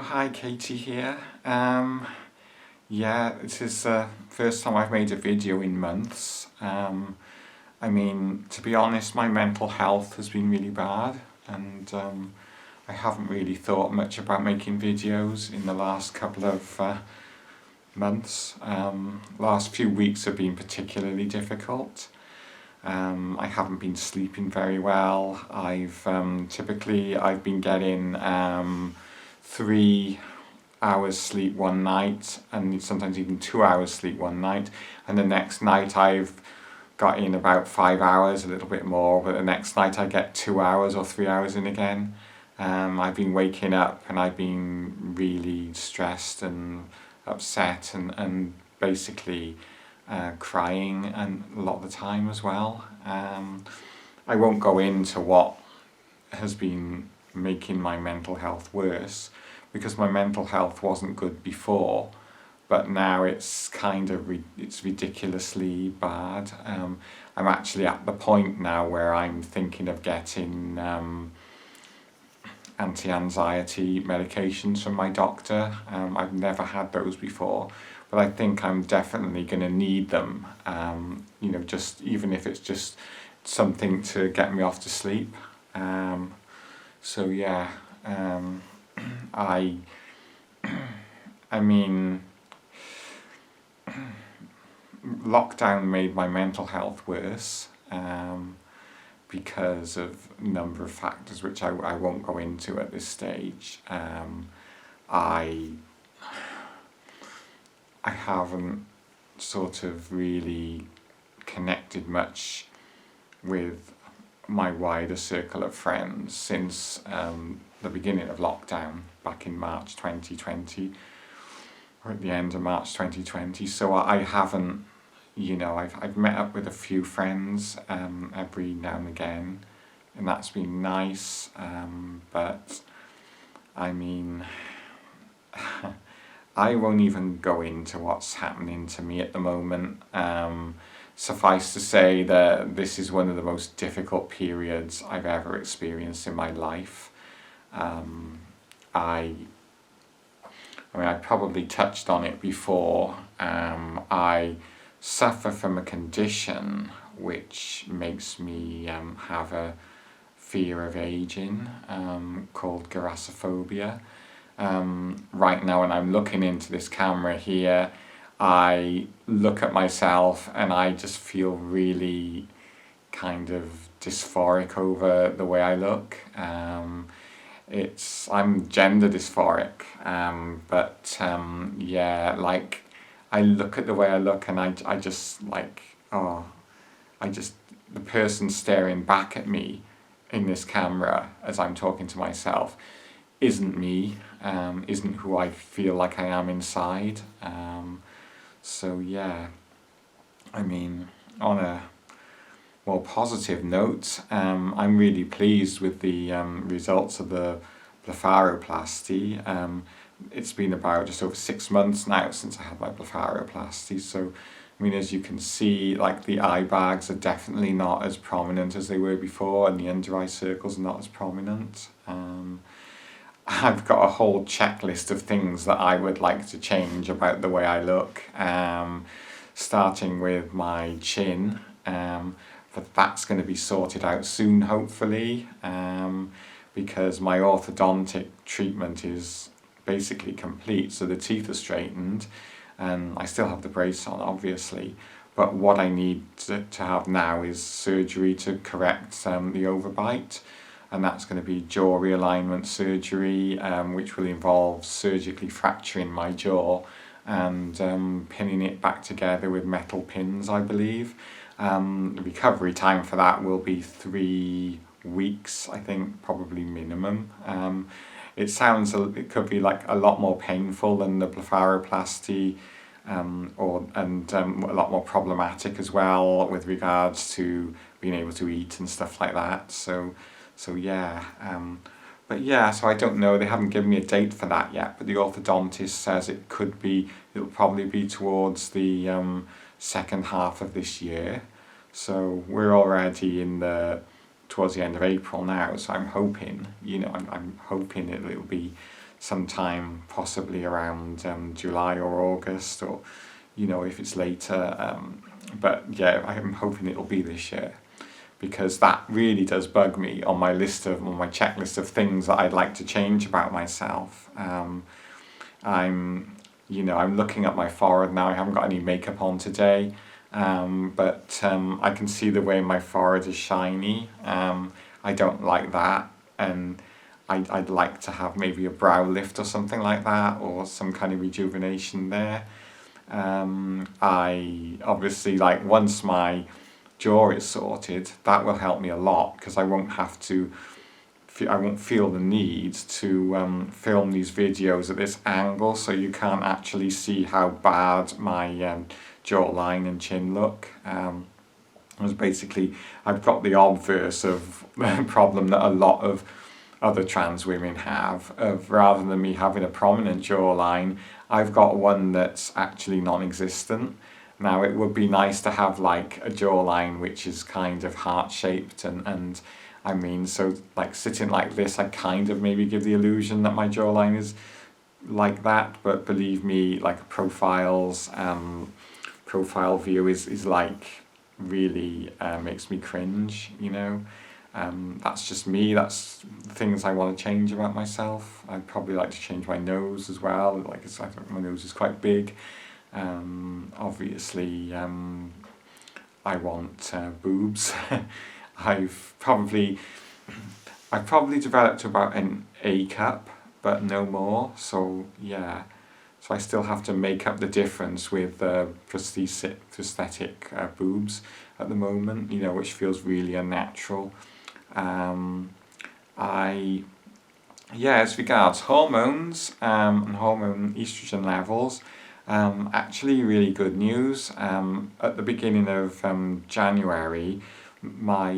hi Katie here. Yeah, this is the first time I've made a video in months. I mean, to be honest, my mental health has been really bad, and I haven't really thought much about making videos in the last couple of months. Last few weeks have been particularly difficult. I haven't been sleeping very well. I've been getting 3 hours sleep one night, and sometimes even 2 hours sleep one night, and the next night I've got in about 5 hours, a little bit more, but the next night I get 2 hours or 3 hours in again. I've been waking up and I've been really stressed and upset and basically crying and a lot of the time as well. I won't go into what has been making my mental health worse, because my mental health wasn't good before, but now it's kind of it's ridiculously bad. I'm actually at the point now where I'm thinking of getting anti-anxiety medications from my doctor. I've never had those before, but I think I'm definitely going to need them, just even if it's just something to get me off to sleep. So yeah, I mean, lockdown made my mental health worse, because of a number of factors which I won't go into at this stage. I haven't sort of really connected much with my wider circle of friends since the beginning of lockdown back in March 2020, or at the end of March 2020. So I haven't, I've met up with a few friends every now and again, and that's been nice, but I mean, I won't even go into what's happening to me at the moment. Suffice to say that this is one of the most difficult periods I've ever experienced in my life. I probably touched on it before. I suffer from a condition which makes me have a fear of aging, called grassophobia. Right now, when I'm looking into this camera here, I look at myself and I just feel really kind of dysphoric over the way I look. I'm gender dysphoric, but yeah, like I look at the way I look and I just like, the person staring back at me in this camera as I'm talking to myself isn't me, isn't who I feel like I am inside. So yeah, I mean, on a more positive note, I'm really pleased with the results of the blepharoplasty. It's been about just over 6 months now since I had my blepharoplasty, so I mean, as you can see, like the eye bags are definitely not as prominent as they were before, and the under eye circles are not as prominent. I've got a whole checklist of things that I would like to change about the way I look, starting with my chin, but that's going to be sorted out soon, hopefully, because my orthodontic treatment is basically complete, so the teeth are straightened, and I still have the brace on, obviously, but what I need to have now is surgery to correct the overbite. And that's going to be jaw realignment surgery, which will involve surgically fracturing my jaw and pinning it back together with metal pins, I believe. The recovery time for that will be 3 weeks, I think, probably minimum. It could be like a lot more painful than the blepharoplasty, and a lot more problematic as well with regards to being able to eat and stuff like that. So yeah, so I don't know, they haven't given me a date for that yet, but the orthodontist says it'll probably be towards the second half of this year. So we're already towards the end of April now, so I'm hoping, I'm hoping it'll be sometime possibly around July or August, or if it's later. But yeah, I'm hoping it'll be this year, because that really does bug me on my checklist of things that I'd like to change about myself. I'm looking at my forehead now. I haven't got any makeup on today, but I can see the way my forehead is shiny. I don't like that, and I'd like to have maybe a brow lift or something like that, or some kind of rejuvenation there. I obviously, like, once my jaw is sorted, that will help me a lot, because I won't feel the need to film these videos at this angle, so you can't actually see how bad my jawline and chin look. Basically, I've got the obverse of problem that a lot of other trans women have, of rather than me having a prominent jawline, I've got one that's actually non-existent. Now, it would be nice to have like a jawline which is kind of heart-shaped, and I mean, so like sitting like this, I kind of maybe give the illusion that my jawline is like that, but believe me, like a profile view is like really makes me cringe, That's just me. That's things I want to change about myself. I'd probably like to change my nose as well. I think my nose is quite big. Obviously, I want boobs. I've probably developed about an A cup, but no more. So yeah, so I still have to make up the difference with prosthetic boobs at the moment. Which feels really unnatural. As regards hormones and hormone estrogen levels, actually really good news. At the beginning of January, my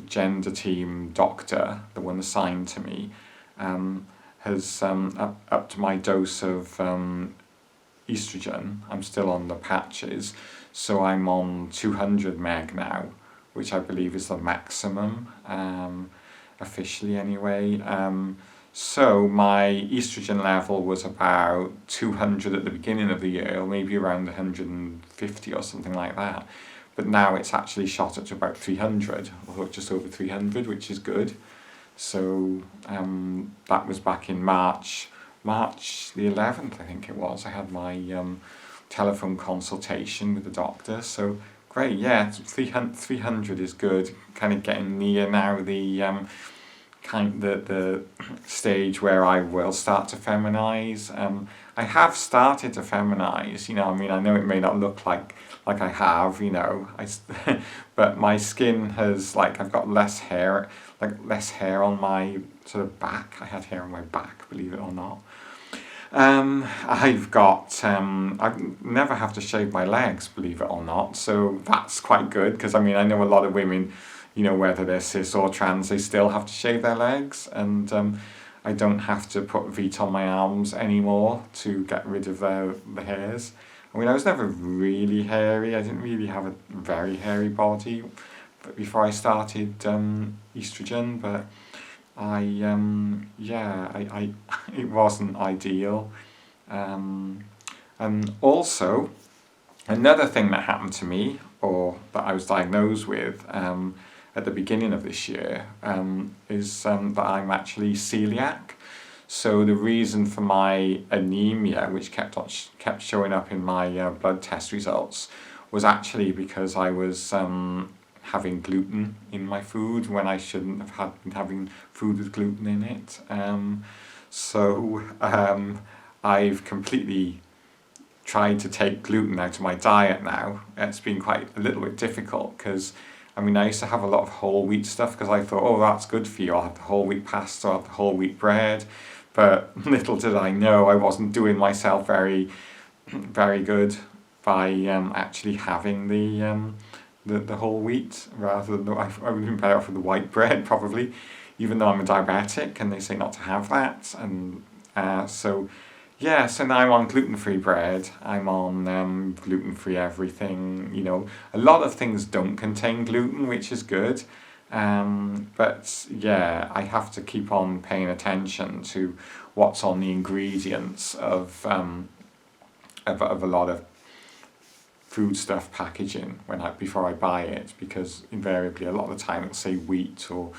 gender team doctor, the one assigned to me, has upped my dose of estrogen. I'm still on the patches, so I'm on 200 meg now, which I believe is the maximum, officially anyway. So my estrogen level was about 200 at the beginning of the year, or maybe around 150 or something like that. But now it's actually shot up to about 300, or just over 300, which is good. So that was back in March the 11th, I think it was. I had my telephone consultation with the doctor. So great, yeah, 300 is good. Kind of getting near now the the stage where I will start to feminize. I have started to feminize, I know it may not look like I have, but my skin has, I've got less hair on my sort of back. I had hair on my back, believe it or not. I've never have to shave my legs, believe it or not, so that's quite good, because I know a lot of women, whether they're cis or trans, they still have to shave their legs, and I don't have to put Veet on my arms anymore to get rid of the hairs. I was never really hairy. I didn't really have a very hairy body before I started estrogen, but it wasn't ideal. And also, another thing that happened to me, or that I was diagnosed with at the beginning of this year, is that I'm actually celiac. So the reason for my anemia, which kept showing up in my blood test results, was actually because I was having gluten in my food when I shouldn't have been having food with gluten in it. I've completely tried to take gluten out of my diet now. It's been quite a little bit difficult, because I used to have a lot of whole wheat stuff, because I thought, oh, that's good for you. I'll have the whole wheat pasta, I'll have the whole wheat bread. But little did I know I wasn't doing myself very, very good by actually having the whole wheat, rather than I would have been better off with the white bread, probably, even though I'm a diabetic and they say not to have that. And so now I'm on gluten-free bread. I'm on gluten-free everything. A lot of things don't contain gluten, which is good. But yeah, I have to keep on paying attention to what's on the ingredients of a lot of foodstuff packaging before I buy it, because invariably a lot of the time it'll say wheat or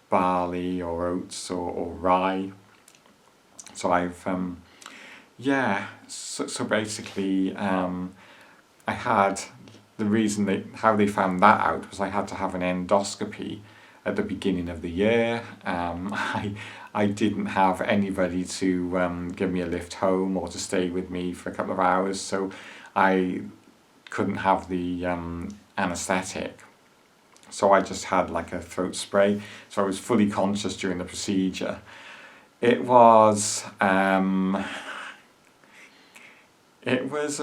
barley or oats or rye. So I've so basically I had the reason how they found that out was I had to have an endoscopy at the beginning of the year. I didn't have anybody to give me a lift home or to stay with me for a couple of hours, so I couldn't have the anaesthetic. So I just had like a throat spray, so I was fully conscious during the procedure. It was a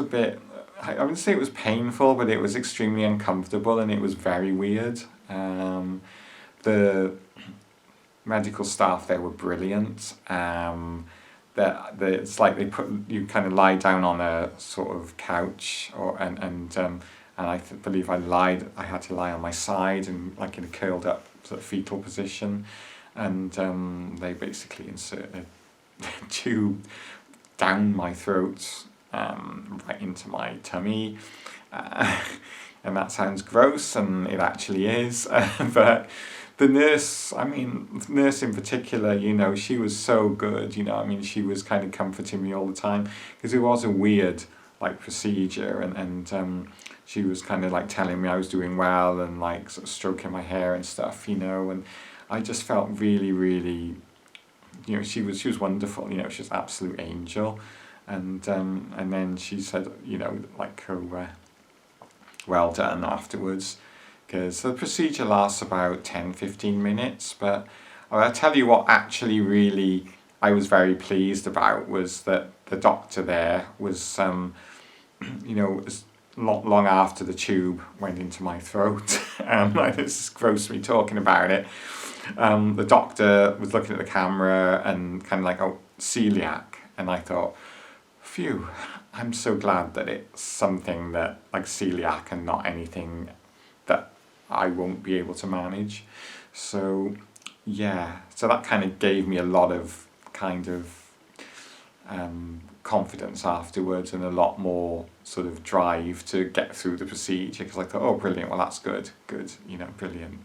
bit, I wouldn't say it was painful, but it was extremely uncomfortable and it was very weird. The medical staff there were brilliant. It's like you kind of lie down on a sort of couch, and I believe I had to lie on my side and like in a curled up sort of fetal position, and they basically inserted a tube down my throat, right into my tummy, and that sounds gross, and it actually is, but the nurse in particular, she was so good, she was kind of comforting me all the time, because it was a weird like procedure, and she was kind of like telling me I was doing well and like sort of stroking my hair and stuff, and I just felt really, really, she was wonderful, she was an absolute angel, and then she said, like, oh, well done afterwards, because the procedure lasts about 10-15 minutes, but I'll tell you what actually really I was very pleased about was that the doctor there was, long after the tube went into my throat. It's gross me talking about it. The doctor was looking at the camera and kind of like, oh, celiac. And I thought, phew, I'm so glad that it's something that like celiac and not anything that I won't be able to manage. So so that kind of gave me a lot of kind of confidence afterwards, and a lot more sort of drive to get through the procedure, because I thought, oh, brilliant, well, that's good, brilliant.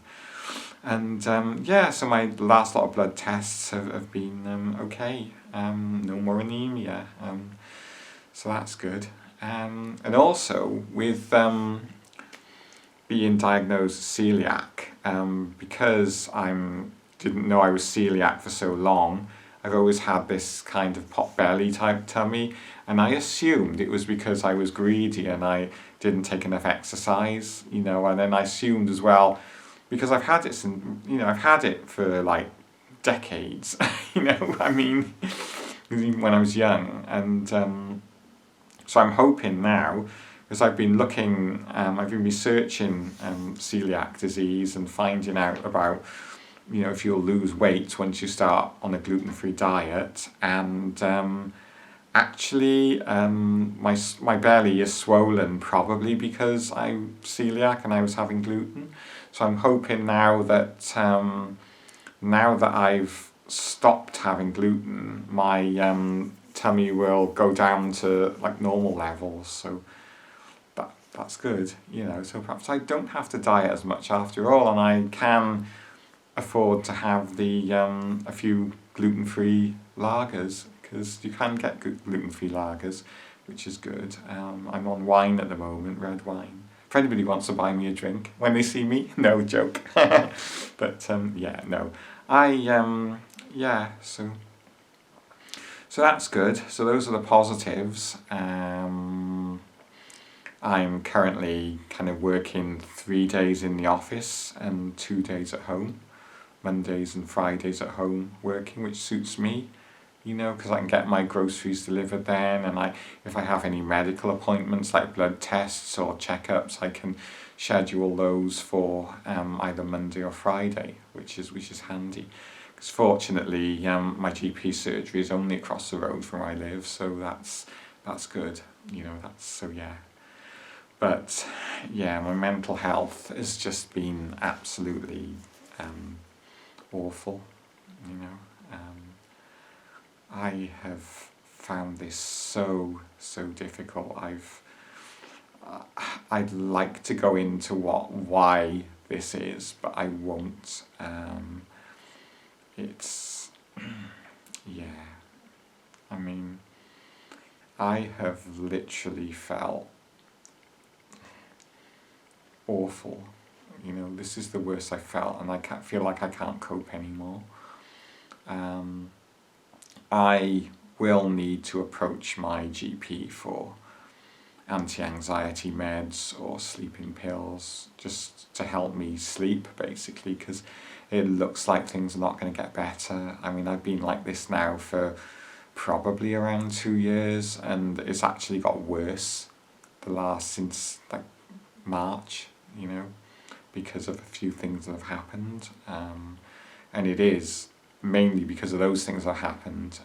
And so my last lot of blood tests have been okay, no more anemia, so that's good. And also with being diagnosed celiac, because didn't know I was celiac for so long, I've always had this kind of pot belly type tummy, and I assumed it was because I was greedy and I didn't take enough exercise, and then I assumed as well, because I've had it I've had it for like decades, even when I was young, and so I'm hoping now, because I've been looking, I've been researching celiac disease and finding out about, if you'll lose weight once you start on a gluten-free diet, and actually my belly is swollen, probably because I'm celiac and I was having gluten. So I'm hoping now that I've stopped having gluten, my tummy will go down to like normal levels, so that's good, so perhaps I don't have to diet as much after all, and I can afford to have a few gluten-free lagers, because you can get gluten-free lagers, which is good. I'm on wine at the moment, red wine. If anybody wants to buy me a drink when they see me, no joke. But no. So that's good. So those are the positives. I'm currently kind of working 3 days in the office and 2 days at home. Mondays and Fridays at home working, which suits me, because I can get my groceries delivered then, and if I have any medical appointments like blood tests or checkups, I can schedule those for either Monday or Friday, which is handy. Because fortunately, my GP surgery is only across the road from where I live, so that's good. But my mental health has just been absolutely awful. I have found this so difficult. I'd like to go into why this is, but I won't. It's yeah. I mean, I have literally felt awful. You know, this is the worst I felt, and I can't feel like I can't cope anymore. I will need to approach my GP for anti-anxiety meds or sleeping pills just to help me sleep, basically, because it looks like things are not going to get better. I mean, I've been like this now probably around 2 years, and it's actually got worse since like March, you know, because of a few things that have happened, and it is mainly because of those things that happened.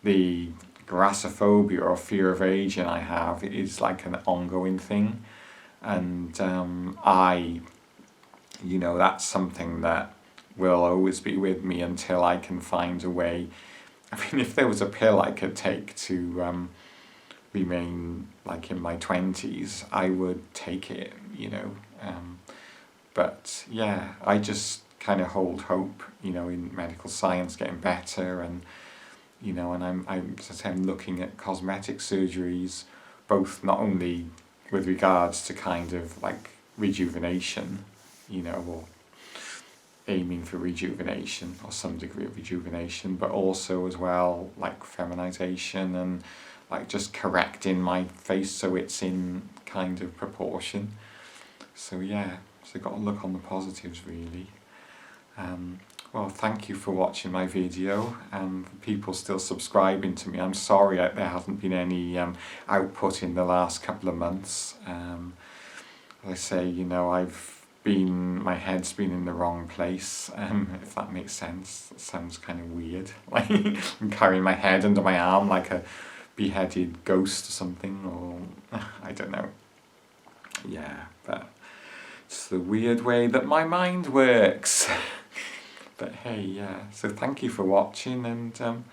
The grassophobia, or fear of aging, I have is like an ongoing thing, and that's something that will always be with me until I can find a way. I mean, if there was a pill I could take to remain like in my 20s, I would take it, but yeah, I just kind of hold hope, in medical science getting better, and and I'm looking at cosmetic surgeries, both not only with regards to kind of like rejuvenation, or aiming for rejuvenation or some degree of rejuvenation, but also as well like feminization and like just correcting my face so it's in kind of proportion. So yeah, so got to look on the positives, really. Well, thank you for watching my video, and people still subscribing to me. I'm sorry there hasn't been any output in the last couple of months. As I say, my head's been in the wrong place, if that makes sense. That sounds kind of weird. Like I'm carrying my head under my arm like a beheaded ghost or something, or I don't know. Yeah, but it's the weird way that my mind works. But hey, yeah, so thank you for watching, and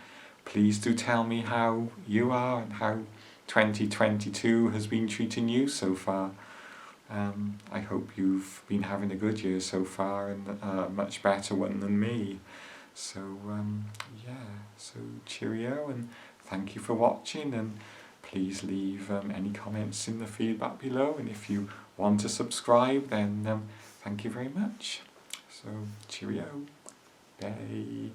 please do tell me how you are and how 2022 has been treating you so far. I hope you've been having a good year so far, and a much better one than me. So so cheerio, and thank you for watching, and please leave any comments in the feedback below, and if you want to subscribe, then thank you very much. So cheerio. Bye.